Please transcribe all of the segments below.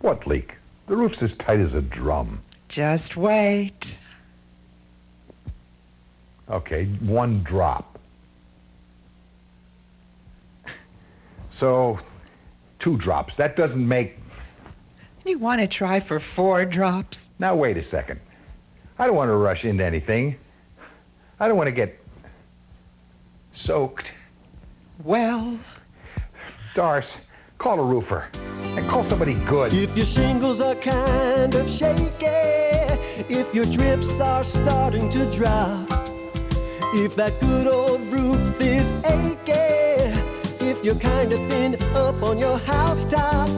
What leak? The roof's as tight as a drum. Just wait. Okay, one drop. So, 2 drops. That doesn't make... You want to try for 4 drops? Now, wait a second. I don't want to rush into anything. I don't want to get soaked. Well... Doris, call a roofer. And call somebody good. If your shingles are kind of shaky, if your drips are starting to drop, if that good old roof is achy, if you're kind of thinned up on your housetop,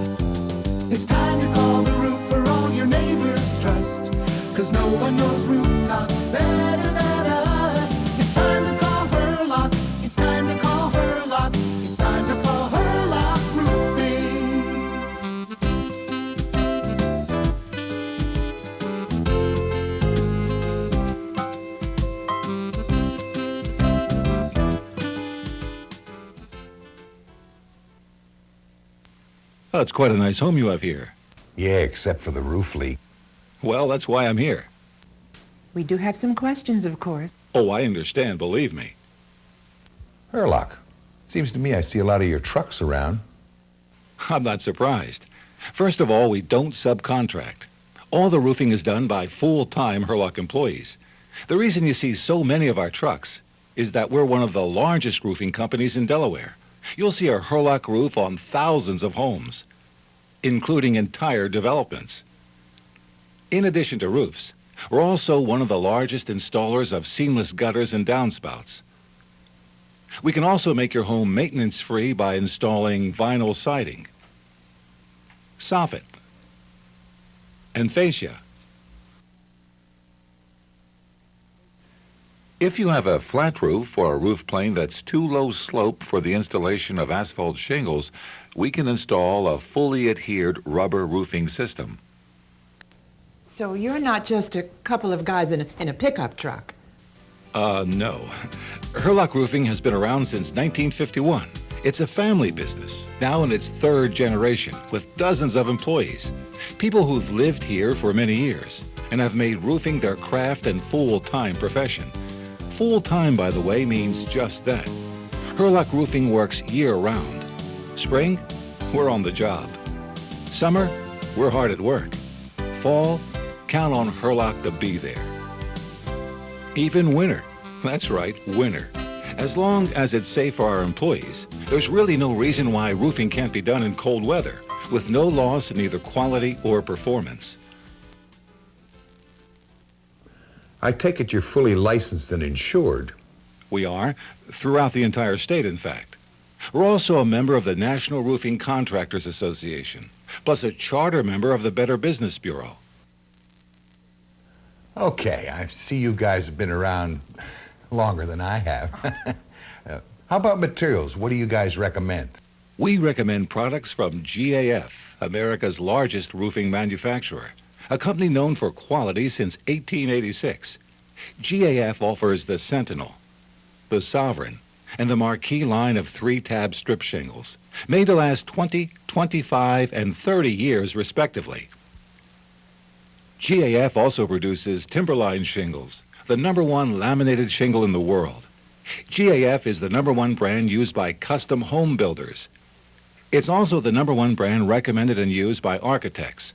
it's time to call the roofer all your neighbors trust, 'cause no one knows rooftops better than us. It's time to call Hurlock, it's time to call Hurlock, it's time to call Hurlock Roofing. Oh, it's quite a nice home you have here. Yeah, except for the roof leak. Well, that's why I'm here. We do have some questions, of course. Oh, I understand, believe me. Hurlock, seems to me I see a lot of your trucks around. I'm not surprised. First of all, we don't subcontract. All the roofing is done by full-time Hurlock employees. The reason you see so many of our trucks is that we're one of the largest roofing companies in Delaware. You'll see a Hurlock roof on thousands of homes, including entire developments. In addition to roofs, we're also one of the largest installers of seamless gutters and downspouts. We can also make your home maintenance-free by installing vinyl siding, soffit, and fascia. If you have a flat roof or a roof plane that's too low slope for the installation of asphalt shingles, we can install a fully adhered rubber roofing system. So you're not just a couple of guys in a pickup truck. No. Hurlock Roofing has been around since 1951. It's a family business, now in its 3rd generation, with dozens of employees. People who've lived here for many years and have made roofing their craft and full-time profession. Full-time, by the way, means just that. Hurlock Roofing works year-round. Spring, we're on the job. Summer, we're hard at work. Fall, count on Hurlock to be there. Even winter. That's right, winter. As long as it's safe for our employees, there's really no reason why roofing can't be done in cold weather, with no loss in either quality or performance. I take it you're fully licensed and insured. We are, throughout the entire state, in fact. We're also a member of the National Roofing Contractors Association, plus a charter member of the Better Business Bureau. Okay, I see you guys have been around longer than I have. How about materials? What do you guys recommend? We recommend products from GAF, America's largest roofing manufacturer, a company known for quality since 1886. GAF offers the Sentinel, the Sovereign, and the Marquee line of 3-tab strip shingles, made to last 20, 25, and 30 years, respectively. GAF also produces Timberline shingles, the #1 laminated shingle in the world. GAF is the #1 brand used by custom home builders. It's also the #1 brand recommended and used by architects.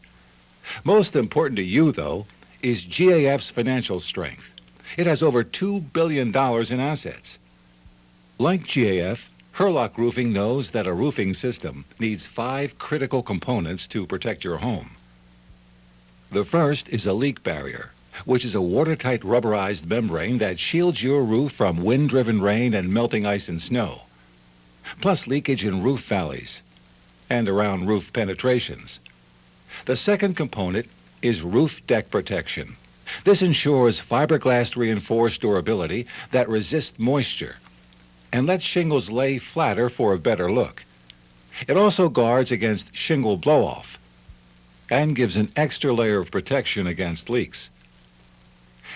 Most important to you, though, is GAF's financial strength. It has over $2 billion in assets. Like GAF, Hurlock Roofing knows that a roofing system needs 5 critical components to protect your home. The first is a leak barrier, which is a watertight rubberized membrane that shields your roof from wind-driven rain and melting ice and snow, plus leakage in roof valleys and around roof penetrations. The second component is roof deck protection. This ensures fiberglass reinforced durability that resists moisture and lets shingles lay flatter for a better look. It also guards against shingle blow-off and gives an extra layer of protection against leaks.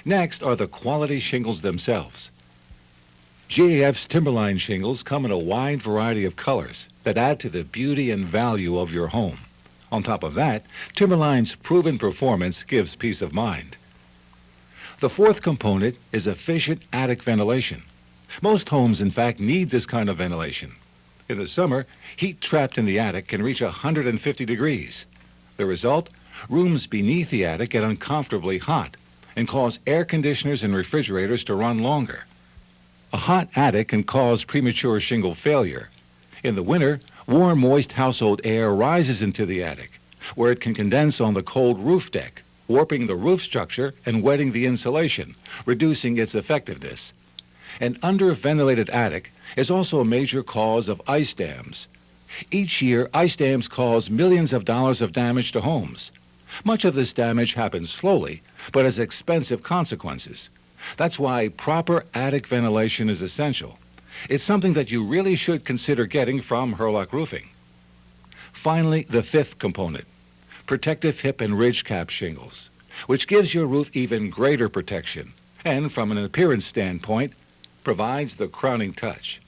Next are the quality shingles themselves. GAF's Timberline shingles come in a wide variety of colors that add to the beauty and value of your home. On top of that, Timberline's proven performance gives peace of mind. The fourth component is efficient attic ventilation. Most homes, in fact, need this kind of ventilation. In the summer, heat trapped in the attic can reach 150 degrees. The result? Rooms beneath the attic get uncomfortably hot and cause air conditioners and refrigerators to run longer. A hot attic can cause premature shingle failure. In the winter, warm, moist household air rises into the attic, where it can condense on the cold roof deck, warping the roof structure and wetting the insulation, reducing its effectiveness. An under-ventilated attic is also a major cause of ice dams. Each year, ice dams cause millions of dollars of damage to homes. Much of this damage happens slowly, but has expensive consequences. That's why proper attic ventilation is essential. It's something that you really should consider getting from Hurlock Roofing. Finally, the fifth component, protective hip and ridge cap shingles, which gives your roof even greater protection and, from an appearance standpoint, provides the crowning touch.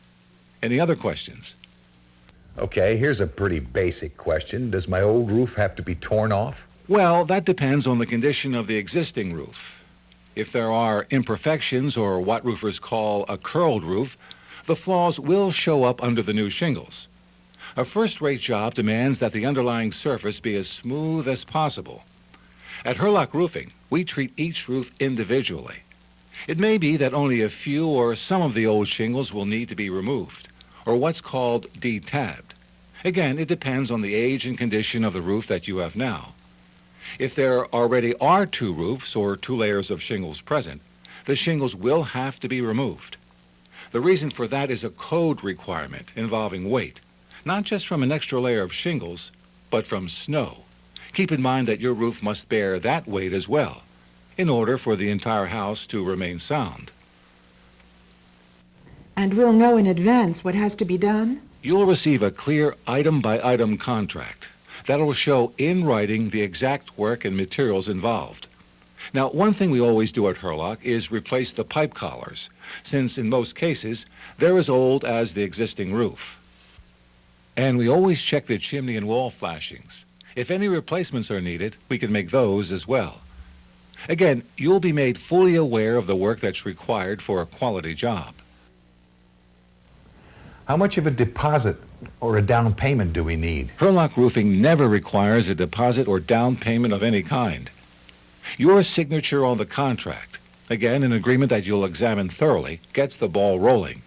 Any other questions? Okay, here's a pretty basic question. Does my old roof have to be torn off? Well, that depends on the condition of the existing roof. If there are imperfections, or what roofers call a curled roof, the flaws will show up under the new shingles. A first-rate job demands that the underlying surface be as smooth as possible. At Hurlock Roofing, we treat each roof individually. It may be that only a few or some of the old shingles will need to be removed, or what's called detabbed. Again, it depends on the age and condition of the roof that you have now. If there already are two roofs or two layers of shingles present, the shingles will have to be removed. The reason for that is a code requirement involving weight, not just from an extra layer of shingles, but from snow. Keep in mind that your roof must bear that weight as well, in order for the entire house to remain sound. And we'll know in advance what has to be done? You'll receive a clear item-by-item contract that'll show in writing the exact work and materials involved. Now, one thing we always do at Hurlock is replace the pipe collars, since in most cases, they're as old as the existing roof. And we always check the chimney and wall flashings. If any replacements are needed, we can make those as well. Again, you'll be made fully aware of the work that's required for a quality job. How much of a deposit or a down payment do we need? Hurlock Roofing never requires a deposit or down payment of any kind. Your signature on the contract, again an agreement that you'll examine thoroughly, gets the ball rolling.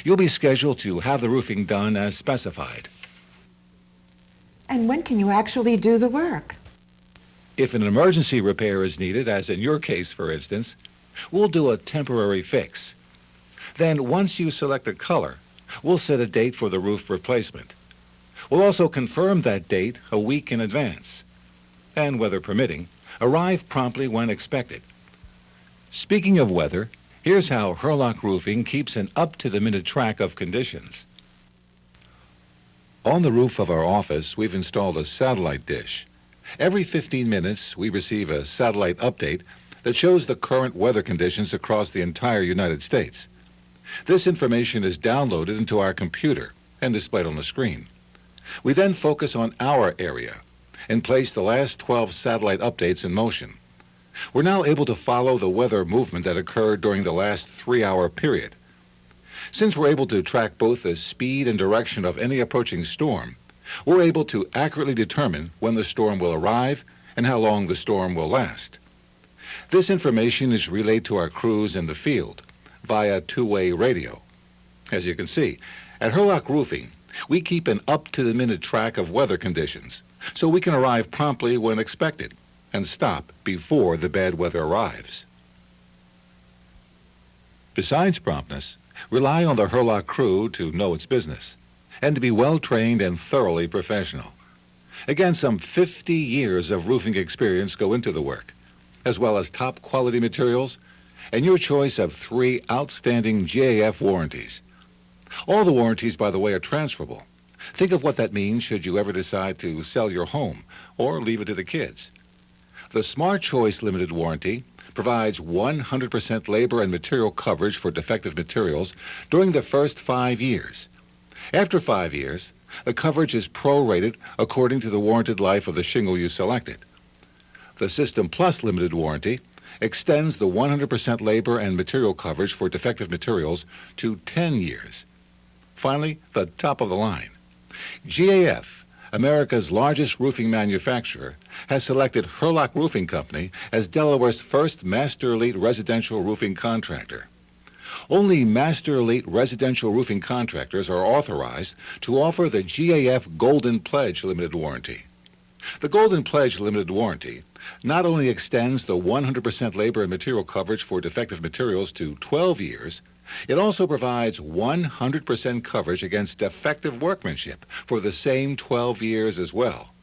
You'll be scheduled to have the roofing done as specified. And when can you actually do the work? If an emergency repair is needed, as in your case, for instance, we'll do a temporary fix. Then, once you select a color, we'll set a date for the roof replacement. We'll also confirm that date a week in advance. And, weather permitting, arrive promptly when expected. Speaking of weather, here's how Hurlock Roofing keeps an up-to-the-minute track of conditions. On the roof of our office, we've installed a satellite dish. Every 15 minutes, we receive a satellite update that shows the current weather conditions across the entire United States. This information is downloaded into our computer and displayed on the screen. We then focus on our area and place the last 12 satellite updates in motion. We're now able to follow the weather movement that occurred during the last 3-hour period. Since we're able to track both the speed and direction of any approaching storm, we're able to accurately determine when the storm will arrive and how long the storm will last. This information is relayed to our crews in the field via two-way radio. As you can see, at Hurlock Roofing, we keep an up-to-the-minute track of weather conditions so we can arrive promptly when expected and stop before the bad weather arrives. Besides promptness, rely on the Hurlock crew to know its business and to be well-trained and thoroughly professional. Again, some 50 years of roofing experience go into the work, as well as top-quality materials and your choice of 3 outstanding GAF warranties. All the warranties, by the way, are transferable. Think of what that means should you ever decide to sell your home or leave it to the kids. The Smart Choice Limited Warranty provides 100% labor and material coverage for defective materials during the first 5 years. After 5 years, The coverage is prorated according to the warranted life of the shingle you selected. The System Plus limited warranty extends the 100% labor and material coverage for defective materials to 10 years. Finally, the top of the line. GAF, America's largest roofing manufacturer, has selected Hurlock Roofing Company as Delaware's first Master Elite residential roofing contractor. Only Master Elite residential roofing contractors are authorized to offer the GAF Golden Pledge Limited Warranty. The Golden Pledge Limited Warranty not only extends the 100% labor and material coverage for defective materials to 12 years, it also provides 100% coverage against defective workmanship for the same 12 years as well.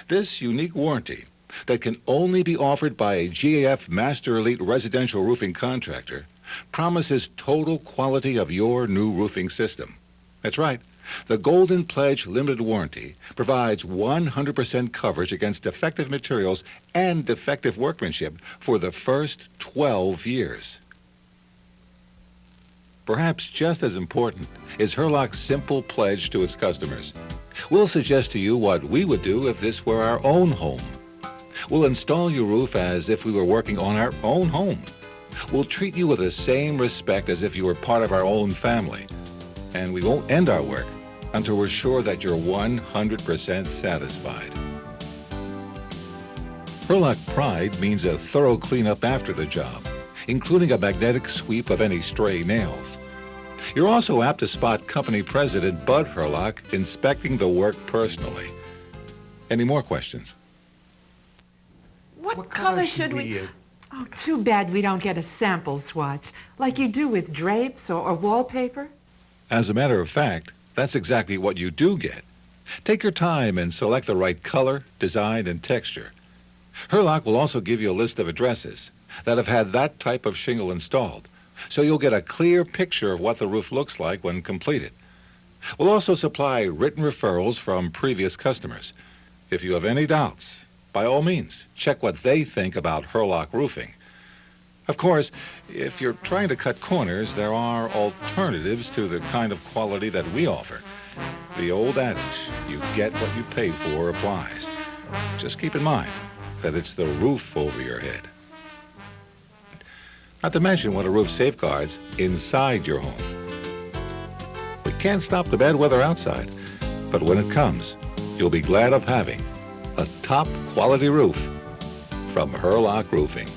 This unique warranty that can only be offered by a GAF Master Elite residential roofing contractor promises total quality of your new roofing system. That's right. The Golden Pledge Limited Warranty provides 100% coverage against defective materials and defective workmanship for the first 12 years. Perhaps just as important is Hurlock's simple pledge to its customers. We'll suggest to you what we would do if this were our own home. We'll install your roof as if we were working on our own home. We'll treat you with the same respect as if you were part of our own family. And we won't end our work until we're sure that you're 100% satisfied. Hurlock Pride means a thorough cleanup after the job, including a magnetic sweep of any stray nails. You're also apt to spot company president Bud Hurlock inspecting the work personally. Any more questions? What color should we... Oh, too bad we don't get a sample swatch, like you do with drapes or wallpaper. As a matter of fact, that's exactly what you do get. Take your time and select the right color, design, and texture. Hurlock will also give you a list of addresses that have had that type of shingle installed, so you'll get a clear picture of what the roof looks like when completed. We'll also supply written referrals from previous customers. If you have any doubts, by all means, check what they think about Hurlock Roofing. Of course, if you're trying to cut corners, there are alternatives to the kind of quality that we offer. The old adage, you get what you pay for, applies. Just keep in mind that it's the roof over your head. Not to mention what a roof safeguards inside your home. We can't stop the bad weather outside, but when it comes, you'll be glad of having a top quality roof from Hurlock Roofing.